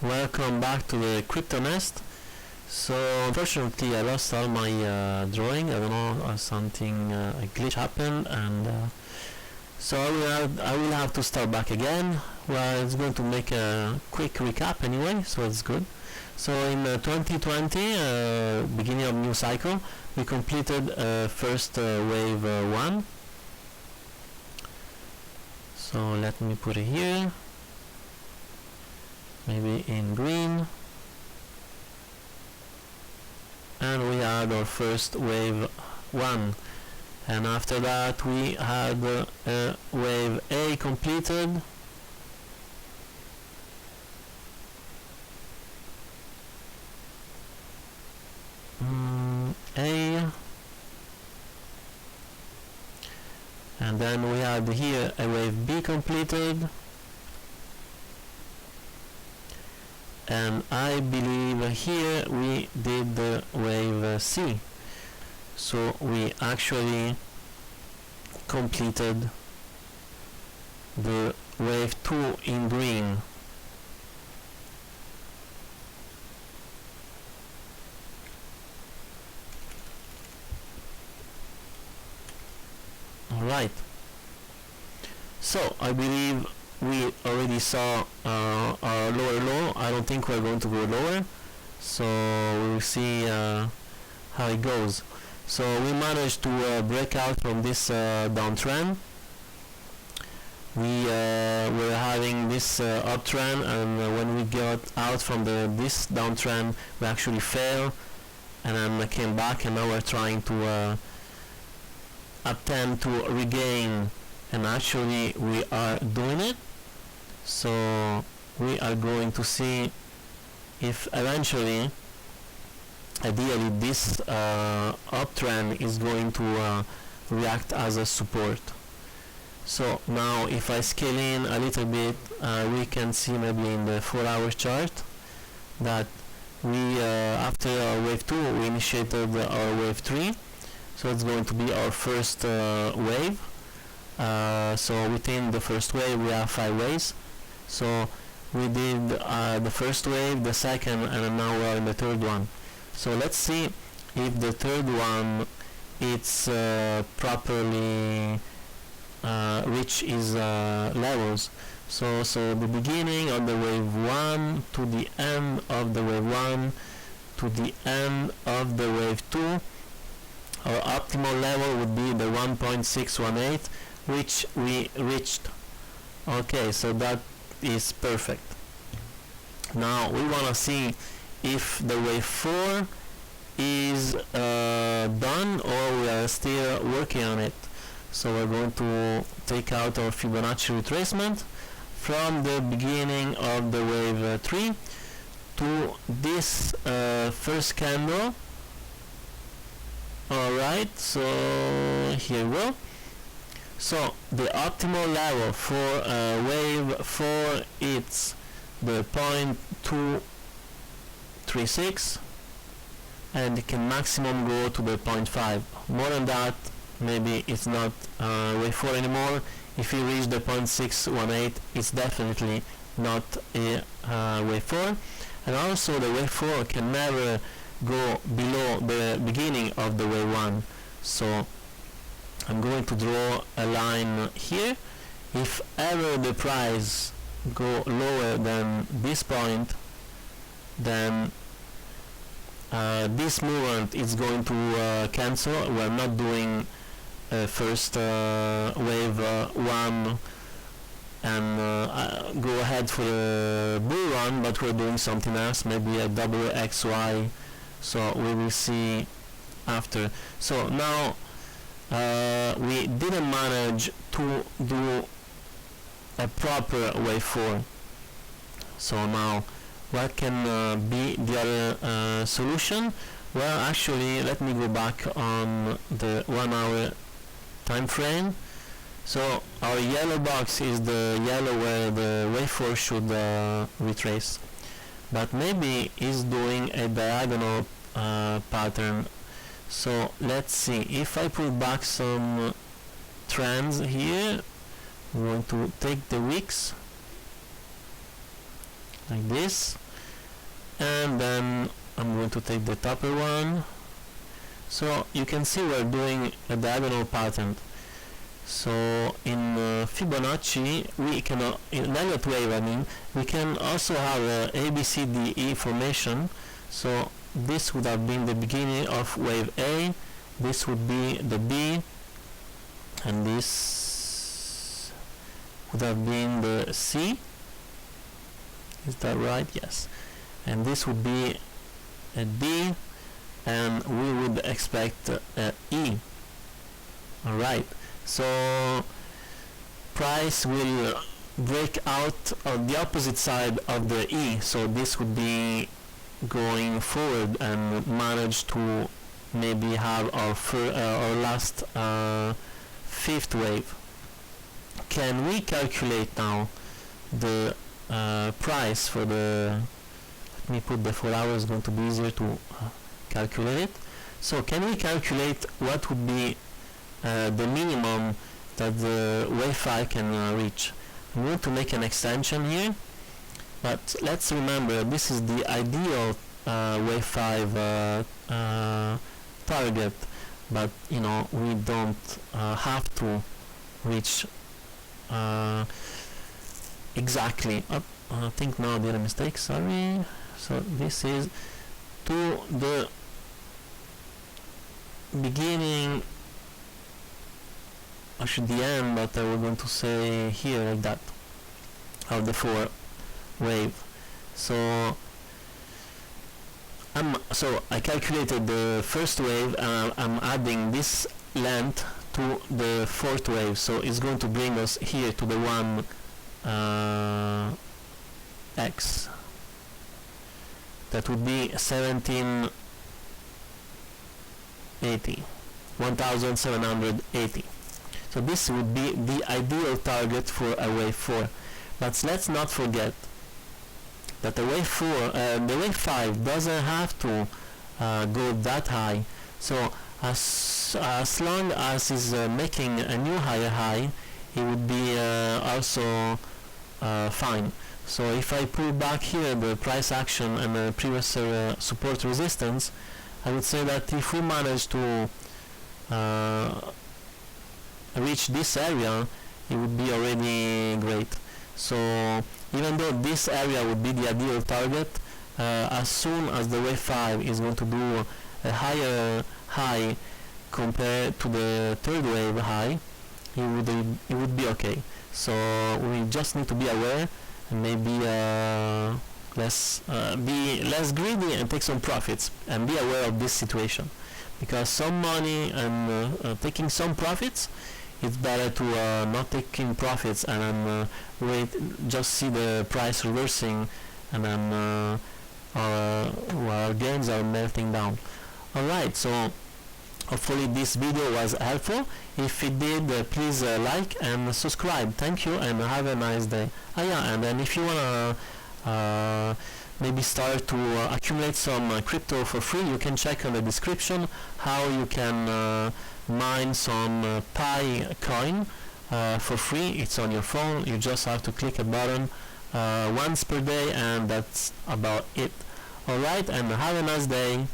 Welcome back to the CryptoNest. So unfortunately I lost all my drawing. I don't know, something a glitch happened, and so I will have to start back again. Well, it's going to make a quick recap anyway, so it's good. So in 2020, beginning of new cycle, we completed first wave 1. So let me put it here, maybe in green, and we had our first wave 1, and after that we had wave A completed, A, and then we had here a wave B completed, and I believe here we did the wave C. So we actually completed the wave 2 in green. Alright, so I believe we already saw our lower low. I don't think we're going to go lower, so we'll see how it goes. So we managed to break out from this downtrend. We were having this uptrend, and when we got out from this downtrend, we actually fell, and then came back, and now we're trying to attempt to regain, and actually we are doing it. So we are going to see if eventually, ideally, this uptrend is going to react as a support. So now if I scale in a little bit, we can see maybe in the 4-hour chart that we after our wave 2 we initiated our wave 3. So it's going to be our first wave. So within the first wave we have 5 waves. So we did the first wave, the second, and now we're in the third one. So let's see if the third one it's properly reach its levels. So the beginning of the wave 1 to the end of the wave 1 to the end of the wave 2. Our optimal level would be the 1.618, which we reached. Okay, so that is perfect. Now we want to see if the wave 4 is done, or we are still working on it. So we're going to take out our Fibonacci retracement from the beginning of the wave 3 to this first candle. Alright, so here we go. So the optimal level for wave 4 it's the 0.236, and it can maximum go to the 0.5. More than that, maybe it's not wave 4 anymore. If you reach the 0.618, it's definitely not a wave 4. And also the wave 4 can never go below the beginning of the wave 1. So I'm going to draw a line here. If ever the price go lower than this point, then this movement is going to cancel. We're not doing first wave 1 and go ahead for the bull run, but we're doing something else, maybe a double XY. So we will see after. So now we didn't manage to do a proper wave 4. So now what can be the other solution? Well, actually, let me go back on the 1 hour time frame. So our yellow box is the yellow where the wave 4 should retrace, but maybe is doing a diagonal pattern. So let's see, if I put back some trends here, we want to take the wicks like this. and then I'm going to take the topper one. So you can see we're doing a diagonal pattern. So in Fibonacci, we can in Elliott wave, I mean, we can also have a ABCDE formation. So this would have been the beginning of wave A, this would be the B, and this would have been the C. Is that right? Yes. And this would be a D, and we would expect E. Alright, so price will break out on the opposite side of the E, so this would be going forward and manage to maybe have our last fifth wave. Can we calculate now the price for the, let me put the 4 hours, going to be easier to calculate it. So can we calculate what would be the minimum that the wave 5 can reach? I'm going to make an extension here, but let's remember this is the ideal wave 5 target, but you know, we don't have to reach exactly. I think now I did a mistake, sorry. So this is to the beginning, actually the end, but we're going to say here like that, of the 4 wave. So I calculated the first wave, and I'm adding this length to the 4th wave, so it's going to bring us here to the 1 X. That would be 1780. So this would be the ideal target for a wave 4. But let's not forget that the wave 5 doesn't have to go that high. So as long as it's making a new higher high, it would be also fine. So if I pull back here the price action and the previous support resistance, I would say that if we manage to reach this area, it would be already great. So even though this area would be the ideal target, as soon as the wave 5 is going to do a higher high compared to the 3rd wave high, it would be okay. So we just need to be aware and maybe be less greedy and take some profits, and be aware of this situation, because some money and taking some profits, it's better to not taking profits and wait, just see the price reversing, and then our gains are melting down. Alright, so hopefully this video was helpful. If it did, please like and subscribe. Thank you and have a nice day. Yeah, and then if you wanna maybe start to accumulate some crypto for free, you can check on the description how you can mine some Pi coin for free. It's on your phone. You just have to click a button once per day, and that's about it. Alright, and have a nice day.